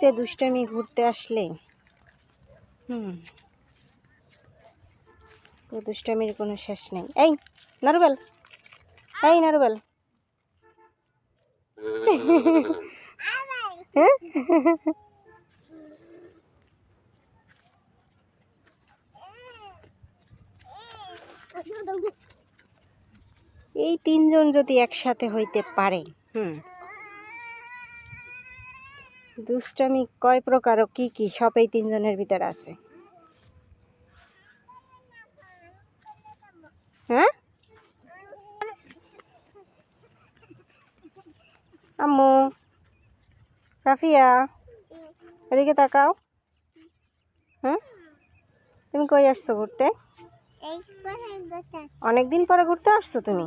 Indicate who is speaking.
Speaker 1: যে দুষ্টামি ঘুরতে আসলে তো দুষ্টামির কোনো শেষ নেই। এই নারুবেল, এই নারুবেল, এই তিনজন যদি একসাথে হইতে পারে, দুষ্টামি কয় প্রকার ও কি কি সব এই তিনজনের ভিতরে আছে। হ্যাঁ আম্মু, রাফিয়া এদিকে তাকাও। তুমি কই আসছো ঘুরতে? অনেকদিন পরে ঘুরতে আসছো তুমি?